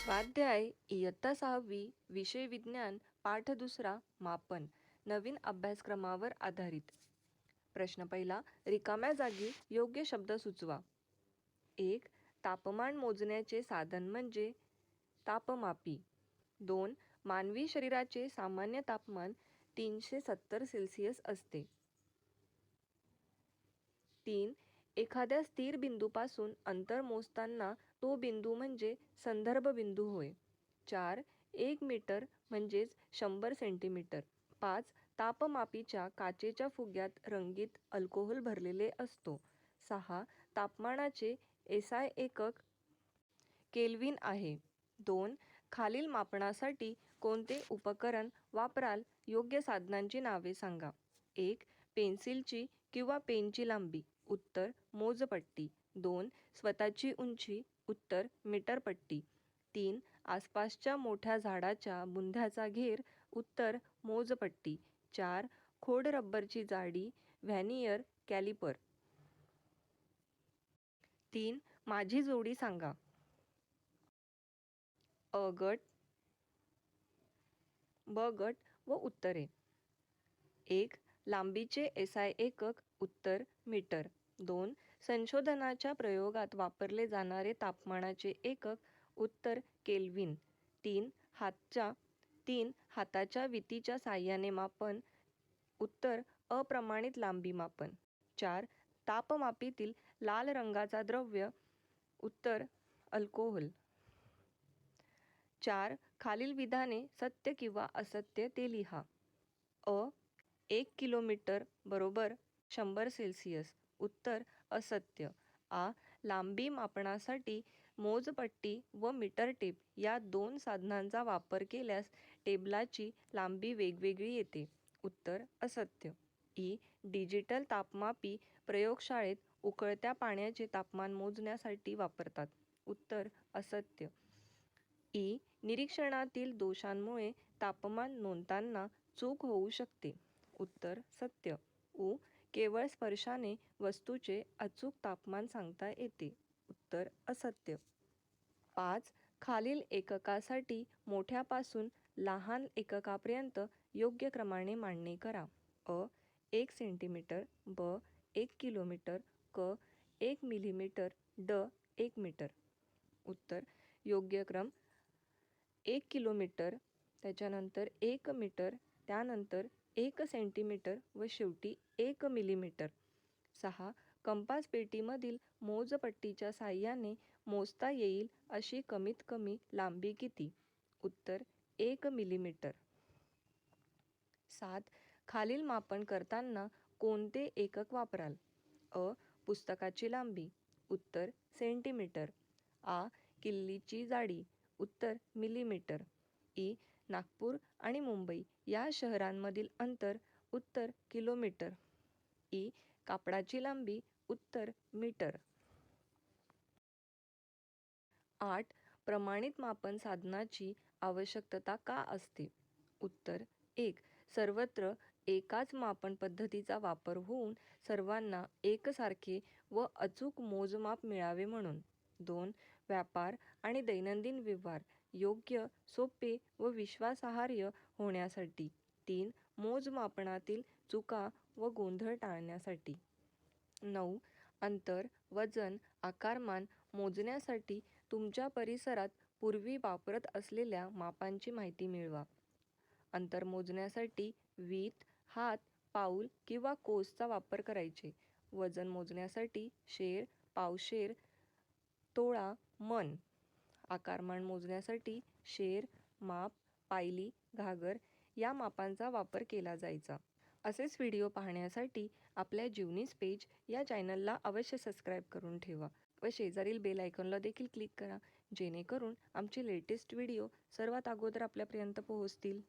स्वाध्याय इयत्ता 6वी विषय विज्ञान पाठ 2 मापन नवीन अभ्यासक्रमावर आधारित. प्रश्न पहिला, रिकाम्या जागी योग्य शब्द सुचवा. 1. तापमान मोजण्याचे साधन म्हणजे तापमापी. 2. मानवी शरीराचे सामान्य तापमान 370 सेल्सिअस असते. 3. एखाद्या स्थिर बिंदूपासून अंतर मोजताना तो बिंदू म्हणजे संदर्भ बिंदू होय. 4. 1 मीटर म्हणजेच 100 सेंटीमीटर. 5. तापमापीच्या काचेच्या फुग्यात रंगीत अल्कोहोल भरलेले असतो. 6. तापमानाचे SI एकक केल्व्हिन आहे. 2. खालील मापनासाठी कोणते उपकरण वापराल? योग्य साधनांची नावे सांगा. 1. पेन्सिलची किंवा पेनची लांबी. उत्तर मोजपट्टी. 2. स्वतःची उंची. उत्तर मीटरपट्टी. 3. आसपासच्या मोठ्या झाडाच्या बुंध्याचा घेर. उत्तर मोजपट्टी. 4. खोड रबरची जाडी. व्हॅनियर कॅलिपर. 3. माझी जोडी सांगा. अ गट, ब गट व उत्तरे. 1. लांबीचे SI एकक. उत्तर मीटर. 2. संशोधनाच्या प्रयोगात वापरले जाणारे तापमानाचे एकक. उत्तर केल्व्हिन. 3. हाताच्या वितीच्या साहाय्याने मापन. उत्तर अप्रमाणित लांबी मापन. 4. तापमापीतील लाल रंगाचा द्रव्य. उत्तर अल्कोहोल. 4. खालील विधाने सत्य किंवा असत्य ते लिहा. अ. 1 किलोमीटर बरोबर 100 सेल्सिअस. उत्तर असत्य. आ. लांबी मापनासाठी मोजपट्टी व मीटर टेप या 2 साधनांचा वापर केल्यास टेबलाची लांबी वेगवेगळी येते. उत्तर असत्य. इ. डिजिटल तापमापी प्रयोगशाळेत उकळत्या पाण्याचे तापमान मोजण्यासाठी वापरतात. उत्तर असत्य. इ. निरीक्षणातील दोषांमुळे तापमान नोंदताना चूक होऊ शकते. उत्तर सत्य. उ. केवळ स्पर्शाने वस्तूचे अचूक तापमान सांगता येते. उत्तर असत्य. 5. खालील एककासाठी मोठ्यापासून लहान एककापर्यंत योग्य क्रमाने मांडणी करा. अ. 1 सेंटीमीटर. ब. 1 किलोमीटर. क. 1 मिलीमीटर. ड. 1 मीटर. उत्तर योग्य क्रम 1 किलोमीटर, त्याच्यानंतर 1 मीटर, त्यानंतर 1 सेंटीमीटर व शेवटी 1 मिलीमीटर. 6. कंपास पेटीमधील मोजपट्टीच्या साहाय्याने मोजता येईल अशी कमीत कमी लांबी किती? उत्तर 1 मिलीमीटर. 7. खालील मापन करताना कोणते एकक वापराल? अ. पुस्तकाची लांबी. उत्तर सेंटीमीटर. आ. किल्लीची जाडी. उत्तर मिलीमीटर. इ. नागपूर आणि मुंबई या शहरांमधील अंतर. उत्तर किलोमीटर. इ. कापडाची लांबी. उत्तर मीटर. 8. प्रमाणित मापन साधनाची आवश्यकता का असते? उत्तर 1. सर्वत्र एकाच मापन पद्धतीचा वापर होऊन सर्वांना एकसारखे व अचूक मोजमाप मिळावे म्हणून. 2. व्यापार आणि दैनंदिन व्यवहार योग्य, सोपे व विश्वासार्ह होण्यासाठी. 3. मोजमापनातील चुका व गोंधळ टाळण्यासाठी. 9. अंतर, वजन, आकारमान मोजण्यासाठी तुमच्या परिसरात पूर्वी वापरत असलेल्या मापांची माहिती मिळवा. अंतर मोजण्यासाठी वीत, हात, पाऊल किंवा कोसचा वापर करायचे. वजन मोजण्यासाठी शेर, पावशेर, तोळा, मन. आकारमान मोजण्यासाठी शेर, माप, पायली, घागर या मापांचा वापर केला जायचा. असेच व्हिडिओ पाहण्यासाठी आपल्या जीवनीस पेज या चॅनलला अवश्य सबस्क्राईब करून ठेवा व शेजारील बेल आयकॉनला देखील क्लिक करा, जेणेकरून आमचे लेटेस्ट व्हिडिओ सर्वात अगोदर आपल्यापर्यंत पोहोचतील.